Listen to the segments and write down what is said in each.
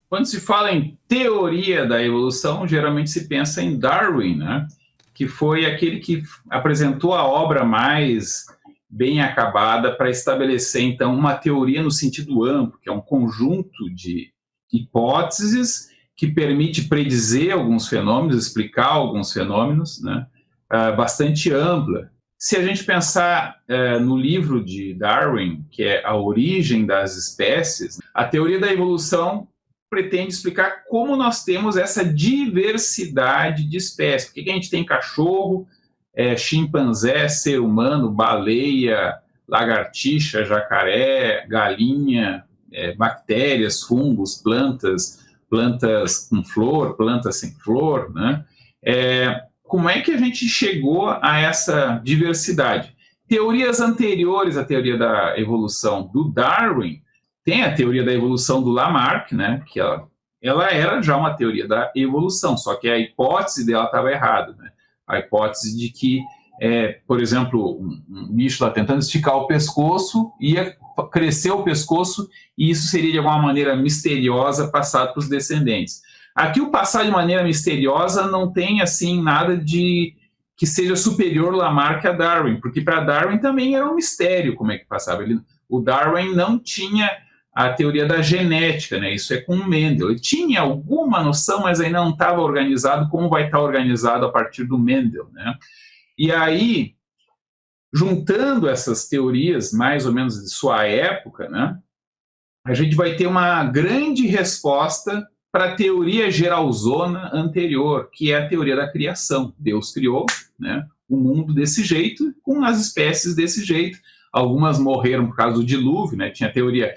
Quando se fala em teoria da evolução, geralmente se pensa em Darwin, né? Que foi aquele que apresentou a obra mais bem acabada para estabelecer, então, uma teoria no sentido amplo, que é um conjunto de hipóteses que permite predizer alguns fenômenos, explicar alguns fenômenos, né? Bastante ampla. Se a gente pensar no livro de Darwin, que é A Origem das Espécies, a teoria da evolução pretende explicar como nós temos essa diversidade de espécies. Por que a gente tem cachorro, chimpanzé, ser humano, baleia, lagartixa, jacaré, galinha, bactérias, fungos, plantas com flor, plantas sem flor, né? Como é que a gente chegou a essa diversidade? Teorias anteriores à teoria da evolução do Darwin, tem a teoria da evolução do Lamarck, né, que ela era já uma teoria da evolução, só que a hipótese dela estava errada, né? A hipótese de que, por exemplo, um bicho lá tentando esticar o pescoço, ia crescer o pescoço e isso seria de alguma maneira misteriosa passado para os descendentes. Aqui o passar de maneira misteriosa não tem assim nada de que seja superior Lamarck a Darwin, porque para Darwin também era um mistério como é que passava. O Darwin não tinha a teoria da genética, né? Isso é com o Mendel. Ele tinha alguma noção, mas ainda não estava organizado como vai estar organizado a partir do Mendel, né? E aí, juntando essas teorias, mais ou menos de sua época, né, a gente vai ter uma grande resposta para a teoria geralzona anterior, que é a teoria da criação. Deus criou, né, o mundo desse jeito, com as espécies desse jeito. Algumas morreram por causa do dilúvio, né? Tinha a teoria,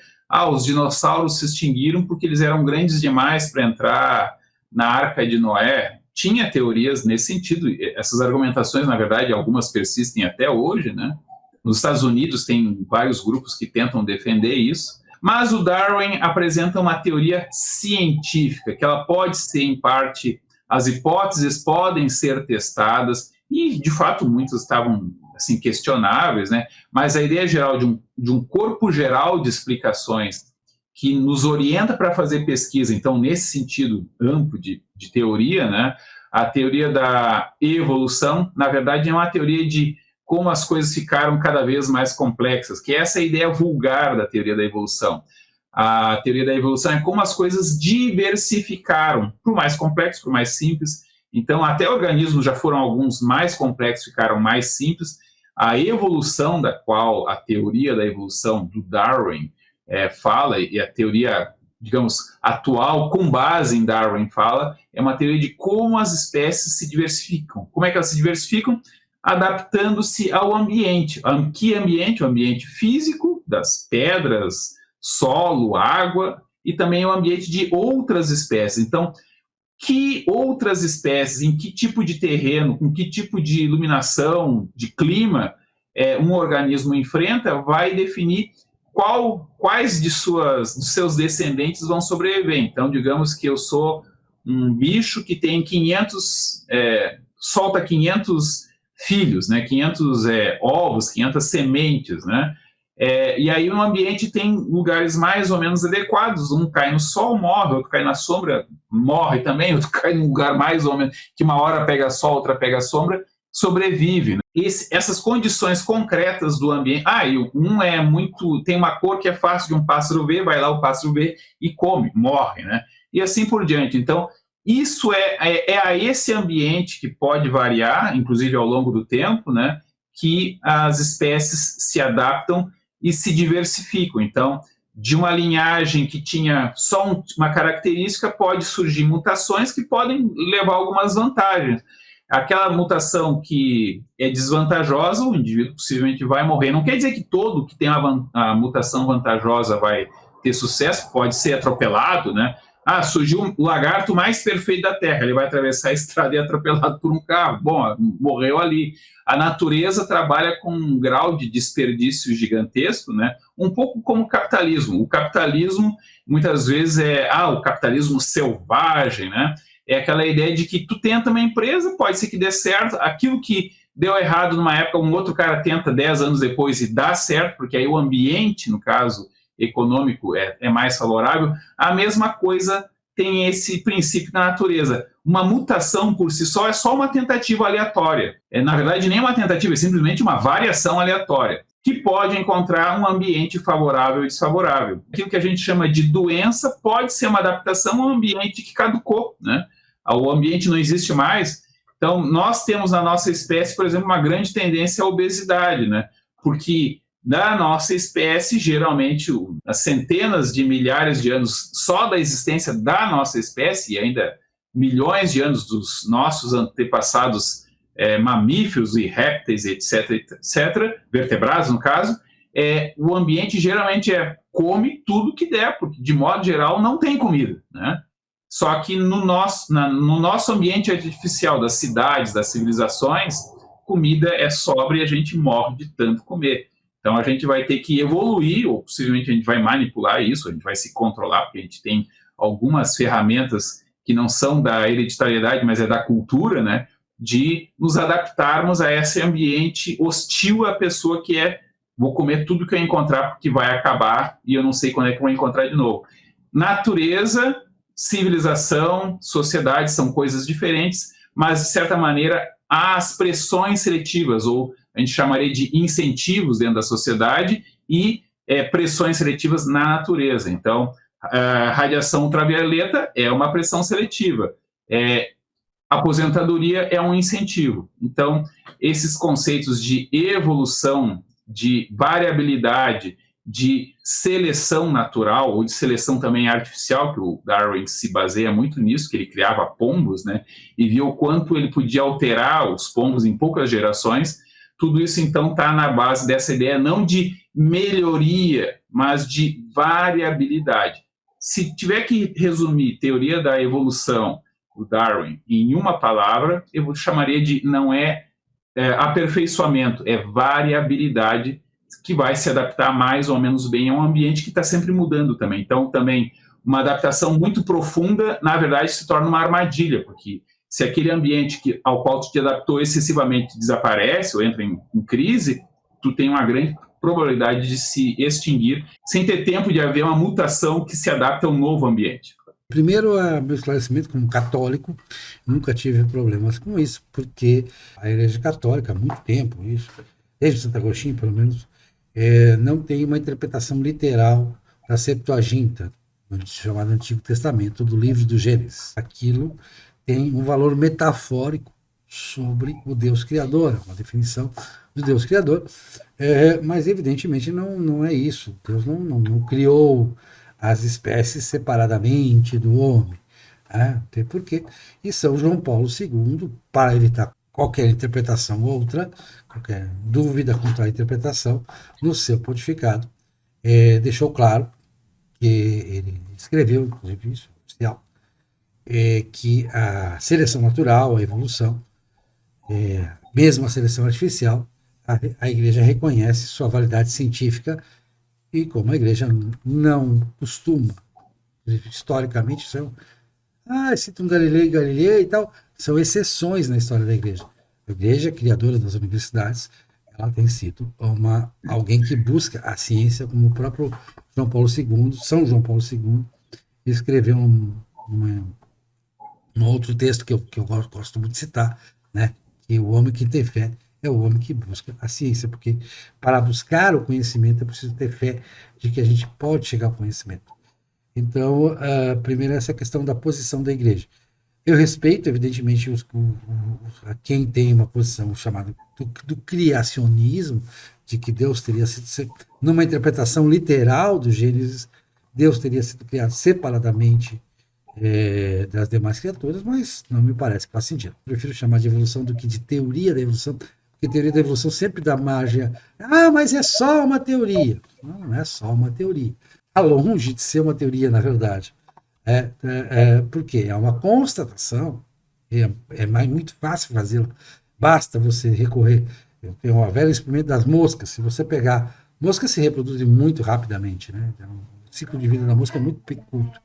os dinossauros se extinguiram porque eles eram grandes demais para entrar na Arca de Noé. Tinha teorias nesse sentido. Essas argumentações, na verdade, algumas persistem até hoje, né? Nos Estados Unidos tem vários grupos que tentam defender isso. Mas o Darwin apresenta uma teoria científica, que ela pode ser, em parte, as hipóteses podem ser testadas, e, de fato, muitas estavam assim, questionáveis, né? Mas a ideia geral de um corpo geral de explicações que nos orienta para fazer pesquisa, então, nesse sentido amplo de teoria, né? A teoria da evolução, na verdade, é uma teoria de como as coisas ficaram cada vez mais complexas, que essa é a ideia vulgar da teoria da evolução. A teoria da evolução é como as coisas diversificaram, por mais complexo, por mais simples. Então, até organismos já foram alguns mais complexos, ficaram mais simples. A evolução da qual a teoria da evolução do Darwin fala, e a teoria, digamos, atual, com base em Darwin fala, é uma teoria de como as espécies se diversificam. Como é que elas se diversificam? Adaptando-se ao ambiente. Que ambiente? O ambiente físico, das pedras, solo, água, e também o ambiente de outras espécies. Então, que outras espécies, em que tipo de terreno, com que tipo de iluminação, de clima, um organismo enfrenta, vai definir quais dos seus descendentes vão sobreviver. Então, digamos que eu sou um bicho que tem 500, solta 500 filhos, né? 500 ovos, 500 sementes, né? E aí o ambiente tem lugares mais ou menos adequados. Um cai no sol, morre, outro cai na sombra, morre também, outro cai num lugar mais ou menos, que uma hora pega sol, outra pega sombra, sobrevive, né? Essas condições concretas do ambiente. E tem uma cor que é fácil de um pássaro ver, vai lá o pássaro ver e come, morre, né? E assim por diante. Então, isso é a esse ambiente que pode variar, inclusive ao longo do tempo, né, que as espécies se adaptam e se diversificam. Então, de uma linhagem que tinha só uma característica, pode surgir mutações que podem levar a algumas vantagens. Aquela mutação que é desvantajosa, o indivíduo possivelmente vai morrer. Não quer dizer que todo que tem a mutação vantajosa vai ter sucesso, pode ser atropelado, né? Surgiu o lagarto mais perfeito da Terra, ele vai atravessar a estrada e é atropelado por um carro. Bom, morreu ali. A natureza trabalha com um grau de desperdício gigantesco, né? Um pouco como o capitalismo. O capitalismo, muitas vezes, o capitalismo selvagem, né? É aquela ideia de que tu tenta uma empresa, pode ser que dê certo, aquilo que deu errado numa época, um outro cara tenta 10 anos depois e dá certo, porque aí o ambiente, no caso econômico, é mais favorável. A mesma coisa tem esse princípio na natureza. Uma mutação por si só é só uma tentativa aleatória. Na verdade, nem uma tentativa, é simplesmente uma variação aleatória, que pode encontrar um ambiente favorável e desfavorável. Aquilo que a gente chama de doença pode ser uma adaptação a um ambiente que caducou, né? O ambiente não existe mais. Então, nós temos na nossa espécie, por exemplo, uma grande tendência à obesidade, né? Porque na nossa espécie, geralmente, as centenas de milhares de anos só da existência da nossa espécie, e ainda milhões de anos dos nossos antepassados mamíferos e répteis, etc., etc., vertebrados, no caso, o ambiente geralmente come tudo que der, porque, de modo geral, não tem comida, né? Só que no nosso ambiente artificial, das cidades, das civilizações, comida é sobra e a gente morre de tanto comer. Então, a gente vai ter que evoluir, ou possivelmente a gente vai manipular isso, a gente vai se controlar, porque a gente tem algumas ferramentas que não são da hereditariedade, mas é da cultura, né? De nos adaptarmos a esse ambiente hostil à pessoa que vou comer tudo que eu encontrar, porque vai acabar e eu não sei quando é que eu vou encontrar de novo. Natureza, civilização, sociedade são coisas diferentes, mas, de certa maneira, há as pressões seletivas, ou a gente chamaria de incentivos dentro da sociedade e pressões seletivas na natureza. Então, a radiação ultravioleta é uma pressão seletiva. Aposentadoria é um incentivo. Então, esses conceitos de evolução, de variabilidade, de seleção natural, ou de seleção também artificial, que o Darwin se baseia muito nisso, que ele criava pombos, né, e viu o quanto ele podia alterar os pombos em poucas gerações. Tudo isso, então, está na base dessa ideia não de melhoria, mas de variabilidade. Se tiver que resumir teoria da evolução, o Darwin, em uma palavra, eu chamaria de não aperfeiçoamento, é variabilidade, que vai se adaptar mais ou menos bem a um ambiente que está sempre mudando também. Então, também, uma adaptação muito profunda, na verdade, se torna uma armadilha, porque se aquele ambiente ao qual tu te adaptou excessivamente desaparece ou entra em crise, tu tem uma grande probabilidade de se extinguir sem ter tempo de haver uma mutação que se adapta a um novo ambiente. Primeiro, meu esclarecimento como católico, nunca tive problemas com isso, porque a Igreja Católica, há muito tempo, isso, desde Santo Agostinho, pelo menos, não tem uma interpretação literal da Septuaginta, chamado Antigo Testamento, do livro do Gênesis. Aquilo tem um valor metafórico sobre o Deus Criador, uma definição do Deus Criador, mas evidentemente não é isso. Deus não criou as espécies separadamente do homem, tem porquê. E São João Paulo II, para evitar qualquer interpretação outra, qualquer dúvida quanto à interpretação, no seu pontificado, deixou claro, que ele escreveu, inclusive isso, oficial, que a seleção natural, a evolução, mesmo a seleção artificial, a Igreja reconhece sua validade científica, e como a Igreja não costuma, historicamente, citam Galileu e tal, são exceções na história da Igreja. A Igreja, criadora das universidades, ela tem sido alguém que busca a ciência, como o próprio São João Paulo II, escreveu um outro texto que eu gosto muito de citar, né? Que o homem que tem fé é o homem que busca a ciência, porque para buscar o conhecimento é preciso ter fé de que a gente pode chegar ao conhecimento. Então, primeiro essa questão da posição da Igreja. Eu respeito, evidentemente, a quem tem uma posição chamada do criacionismo, de que Deus teria sido, numa interpretação literal do Gênesis, Deus teria sido criado separadamente das demais criaturas, mas não me parece que faz sentido. Eu prefiro chamar de evolução do que de teoria da evolução, porque teoria da evolução sempre dá margem mas é só uma teoria. Não é só uma teoria. Está longe de ser uma teoria, na verdade. Porque é uma constatação, é muito fácil fazê-la, basta você recorrer. Eu tenho uma velha experimento das moscas. Se você pegar, moscas se reproduzem muito rapidamente, né? Então, o ciclo de vida da mosca é muito curto.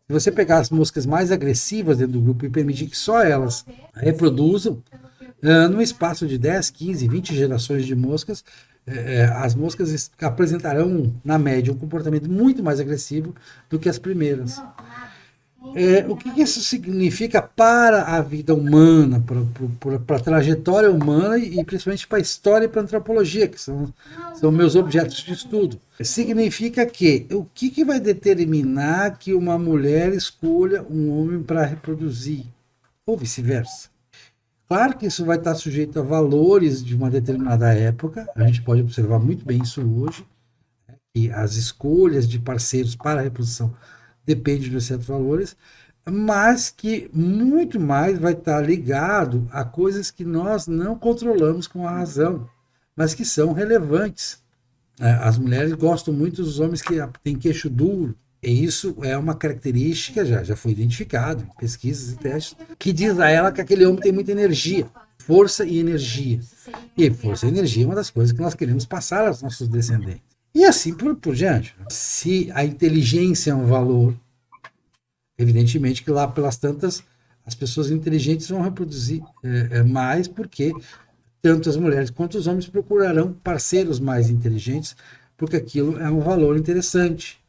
Se você pegar as moscas mais agressivas dentro do grupo e permitir que só elas reproduzam, no espaço de 10, 15, 20 gerações de moscas, as moscas apresentarão, na média, um comportamento muito mais agressivo do que as primeiras. O que isso significa para a vida humana, para a trajetória humana e principalmente para a história e para a antropologia, que são meus objetos de estudo? Significa que o que vai determinar que uma mulher escolha um homem para reproduzir, ou vice-versa? Claro que isso vai estar sujeito a valores de uma determinada época, a gente pode observar muito bem isso hoje, e as escolhas de parceiros para a reprodução dependem de certos valores, mas que muito mais vai estar ligado a coisas que nós não controlamos com a razão, mas que são relevantes. As mulheres gostam muito dos homens que têm queixo duro, e isso é uma característica, já foi identificado em pesquisas e testes, que diz a ela que aquele homem tem muita energia, força e energia. E força e energia é uma das coisas que nós queremos passar aos nossos descendentes. E assim por diante. Se a inteligência é um valor, evidentemente que lá pelas tantas, as pessoas inteligentes vão reproduzir mais, porque tanto as mulheres quanto os homens procurarão parceiros mais inteligentes, porque aquilo é um valor interessante.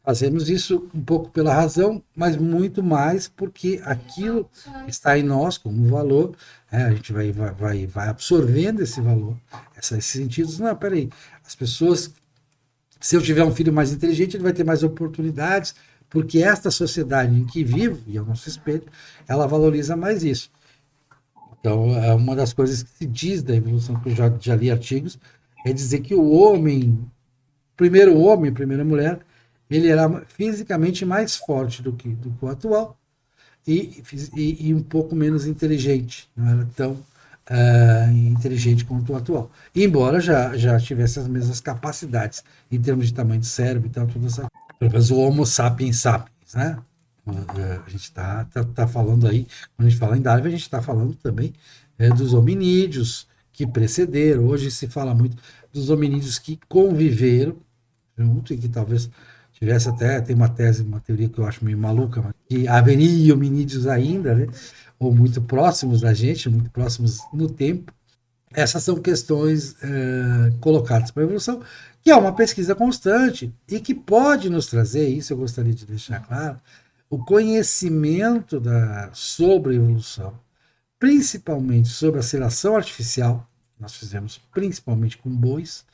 Fazemos isso um pouco pela razão, mas muito mais porque aquilo está em nós como valor, a gente vai absorvendo esse valor, esses sentidos. Não, peraí, as pessoas, se eu tiver um filho mais inteligente, ele vai ter mais oportunidades, porque esta sociedade em que vivo, e é o nosso espelho, ela valoriza mais isso. Então, é uma das coisas que se diz da evolução, que eu já li artigos, é dizer que o homem, primeira mulher, ele era fisicamente mais forte do que o atual e um pouco menos inteligente, não era tão inteligente quanto o atual. Embora já tivesse as mesmas capacidades em termos de tamanho de cérebro e tal, tudo essa, pelo menos o Homo sapiens sapiens, né? A gente está falando aí, quando a gente fala em Darwin, a gente está falando também dos hominídeos que precederam. Hoje se fala muito dos hominídeos que conviveram junto e que talvez tivesse até, tem uma tese, uma teoria que eu acho meio maluca, mas que haveria hominídeos ainda, né? Ou muito próximos da gente, muito próximos no tempo. Essas são questões colocadas para a evolução, que é uma pesquisa constante e que pode nos trazer, isso eu gostaria de deixar claro, o conhecimento sobre a evolução, principalmente sobre a seleção artificial, nós fizemos principalmente com bois,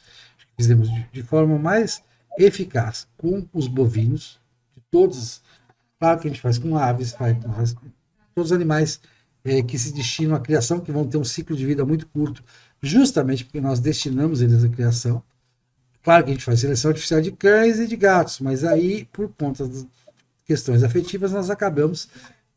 fizemos de forma mais eficaz com os bovinos, de todos, claro que a gente faz com aves, faz com todos os animais que se destinam à criação, que vão ter um ciclo de vida muito curto, justamente porque nós destinamos eles à criação. Claro que a gente faz seleção artificial de cães e de gatos, mas aí, por conta das questões afetivas, nós acabamos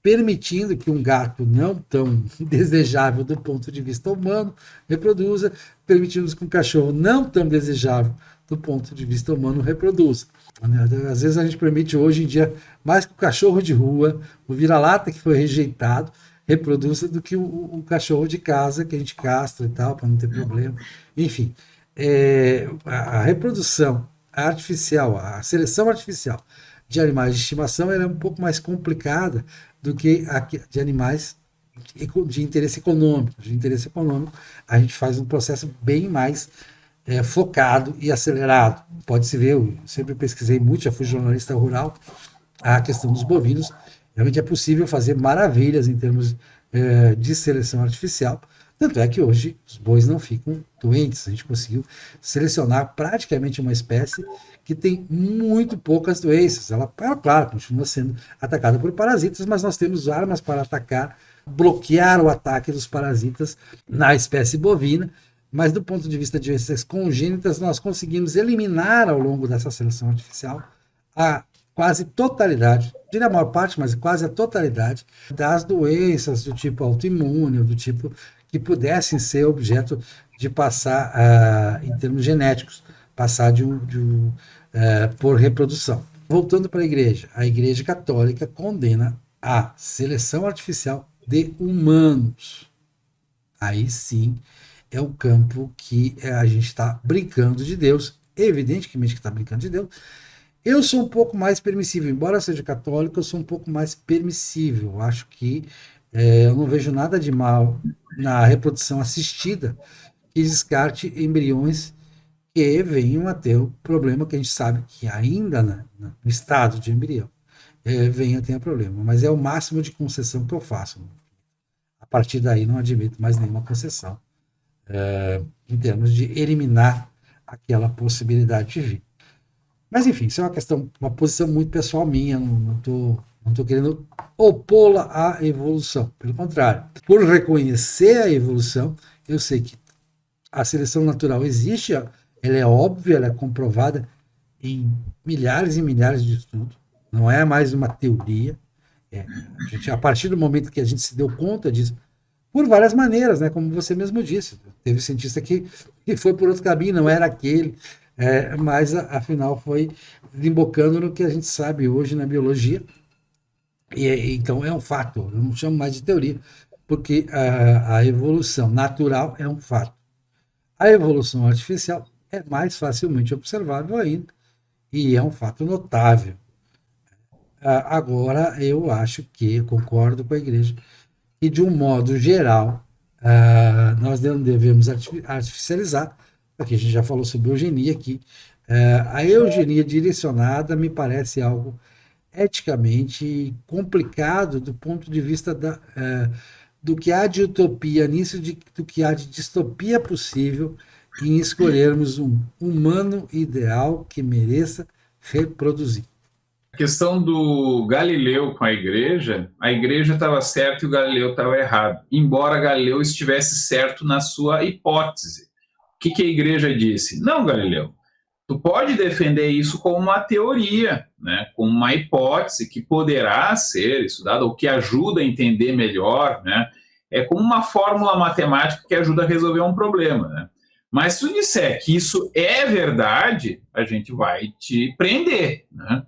permitindo que um gato não tão desejável do ponto de vista humano reproduza, permitindo que um cachorro não tão desejável do ponto de vista humano reproduza. Às vezes a gente permite hoje em dia mais que o cachorro de rua, o vira-lata que foi rejeitado, reproduza do que o cachorro de casa que a gente castra e tal, para não ter problema. Enfim, a reprodução artificial, a seleção artificial de animais de estimação era um pouco mais complicada do que a de animais de interesse econômico. De interesse econômico, a gente faz um processo bem mais focado e acelerado. Pode-se ver, eu sempre pesquisei muito, já fui jornalista rural, a questão dos bovinos. Realmente é possível fazer maravilhas em termos de seleção artificial. Tanto é que hoje os bois não ficam doentes. A gente conseguiu selecionar praticamente uma espécie que tem muito poucas doenças. Ela, claro, continua sendo atacada por parasitas, mas nós temos armas para atacar, bloquear o ataque dos parasitas na espécie bovina. Mas do ponto de vista de doenças congênitas, nós conseguimos eliminar ao longo dessa seleção artificial a quase totalidade, diria a maior parte, mas quase a totalidade das doenças do tipo autoimune, do tipo que pudessem ser objeto de passar em termos genéticos, passar por reprodução. Voltando para a Igreja Católica condena a seleção artificial de humanos. Aí sim é o campo que a gente está brincando de Deus, evidentemente que está brincando de Deus. Eu sou um pouco mais permissível, embora seja católico, eu sou um pouco mais permissível. Eu acho que eu não vejo nada de mal na reprodução assistida que descarte embriões que venham a ter o problema que a gente sabe que ainda no estado de embrião venha a ter problema. Mas é o máximo de concessão que eu faço. A partir daí não admito mais nenhuma concessão em termos de eliminar aquela possibilidade de vir. Mas enfim, isso é uma questão, uma posição muito pessoal minha, não estou querendo opô-la à evolução. Pelo contrário, por reconhecer a evolução, eu sei que a seleção natural existe, ela é óbvia, ela é comprovada em milhares e milhares de estudos, não é mais uma teoria. A partir do momento que a gente se deu conta disso, por várias maneiras, né? Como você mesmo disse, teve cientista que foi por outro caminho, não era aquele, mas afinal foi desembocando no que a gente sabe hoje na biologia. Então é um fato, eu não chamo mais de teoria, porque a evolução natural é um fato. A evolução artificial é mais facilmente observável ainda, e é um fato notável. Agora, eu acho que, concordo com a igreja, que de um modo geral, nós não devemos artificializar, porque a gente já falou sobre eugenia aqui. A eugenia direcionada me parece algo eticamente complicado do ponto de vista do que há de utopia nisso, do que há de distopia possível em escolhermos um humano ideal que mereça reproduzir. A questão do Galileu com a igreja estava certa e o Galileu estava errado, embora Galileu estivesse certo na sua hipótese. O que a igreja disse? Não, Galileu, tu pode defender isso como uma teoria, né? Como uma hipótese que poderá ser estudada ou que ajuda a entender melhor, né? É como uma fórmula matemática que ajuda a resolver um problema, né? Mas se tu disser que isso é verdade, a gente vai te prender, né?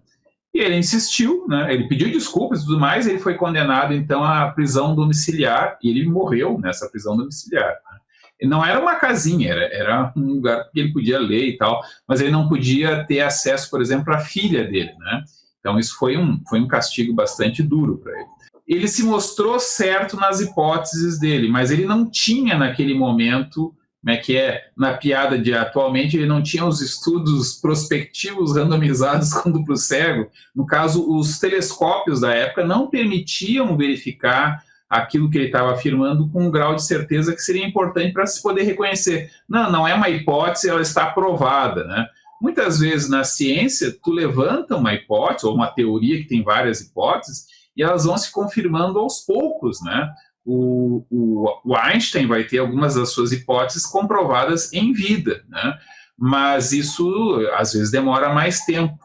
E ele insistiu, né? Ele pediu desculpas e tudo mais, ele foi condenado então à prisão domiciliar e ele morreu nessa prisão domiciliar, né? E não era uma casinha, era um lugar que ele podia ler e tal, mas ele não podia ter acesso, por exemplo, à filha dele, né? Então isso foi um castigo bastante duro para ele. Ele se mostrou certo nas hipóteses dele, mas ele não tinha naquele momento, né, que na piada de atualmente, ele não tinha os estudos prospectivos randomizados com duplo cego. No caso, os telescópios da época não permitiam verificar aquilo que ele estava afirmando com um grau de certeza que seria importante para se poder reconhecer. Não é uma hipótese, ela está provada, né? Muitas vezes na ciência, tu levanta uma hipótese, ou uma teoria que tem várias hipóteses, e elas vão se confirmando aos poucos, né? O Einstein vai ter algumas das suas hipóteses comprovadas em vida, né? Mas isso às vezes demora mais tempo.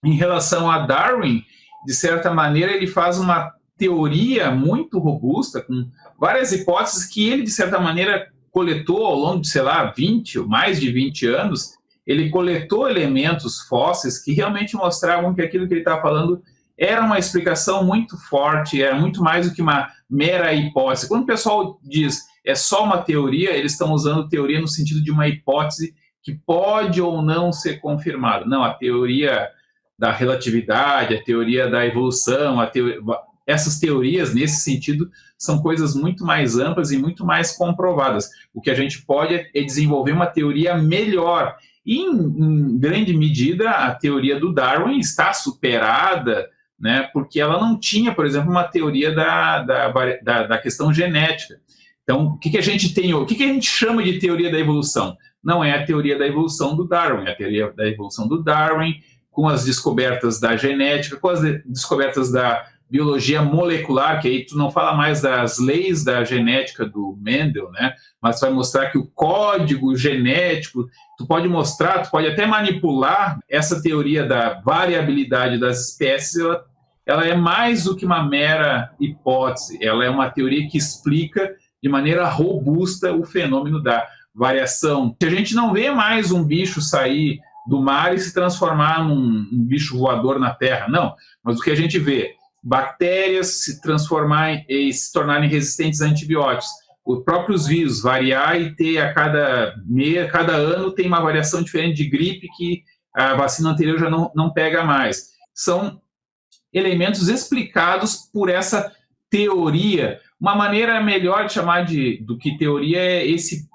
Em relação a Darwin, de certa maneira, ele faz uma teoria muito robusta, com várias hipóteses que ele, de certa maneira, coletou ao longo de, sei lá, 20 ou mais de 20 anos. Ele coletou elementos fósseis que realmente mostravam que aquilo que ele estava falando era uma explicação muito forte, era muito mais do que uma mera hipótese. Quando o pessoal diz é só uma teoria, eles estão usando teoria no sentido de uma hipótese que pode ou não ser confirmada. Não, a teoria da relatividade, a teoria da evolução, essas teorias, nesse sentido, são coisas muito mais amplas e muito mais comprovadas. O que a gente pode é desenvolver uma teoria melhor. E, em grande medida, a teoria do Darwin está superada, né, porque ela não tinha, por exemplo, uma teoria da questão genética. Então, o que a gente tem, o que a gente chama de teoria da evolução? Não é a teoria da evolução do Darwin, é a teoria da evolução do Darwin, com as descobertas da genética, com as descobertas da biologia molecular, que aí tu não fala mais das leis da genética do Mendel, né? Mas vai mostrar que o código genético, tu pode mostrar, tu pode até manipular essa teoria da variabilidade das espécies, ela é mais do que uma mera hipótese, ela é uma teoria que explica de maneira robusta o fenômeno da variação. A gente não vê mais um bicho sair do mar e se transformar num bicho voador na Terra, não. Mas o que a gente vê? Bactérias se transformarem e se tornarem resistentes a antibióticos. Os próprios vírus variar e ter a cada ano tem uma variação diferente de gripe que a vacina anterior já não pega mais. São elementos explicados por essa teoria. Uma maneira melhor de chamar do que teoria é esse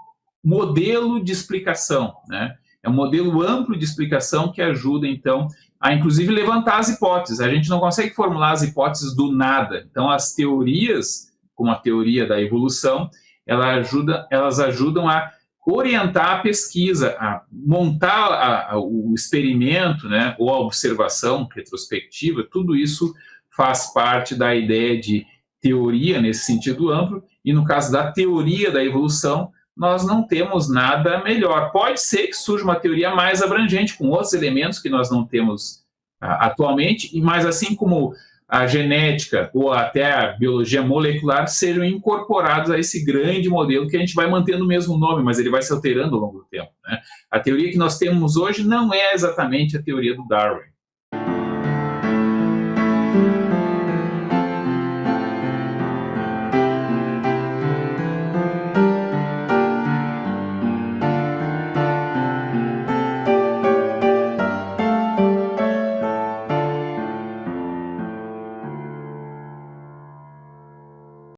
modelo de explicação, né? É um modelo amplo de explicação que ajuda, então, a inclusive levantar as hipóteses. A gente não consegue formular as hipóteses do nada. Então, as teorias, como a teoria da evolução, elas ajudam a orientar a pesquisa, a montar o experimento, né, ou a observação retrospectiva. Tudo isso faz parte da ideia de teoria nesse sentido amplo, e no caso da teoria da evolução, nós não temos nada melhor. Pode ser que surja uma teoria mais abrangente, com outros elementos que nós não temos atualmente, mas assim como a genética ou até a biologia molecular sejam incorporados a esse grande modelo que a gente vai mantendo o mesmo nome, mas ele vai se alterando ao longo do tempo, né? A teoria que nós temos hoje não é exatamente a teoria do Darwin.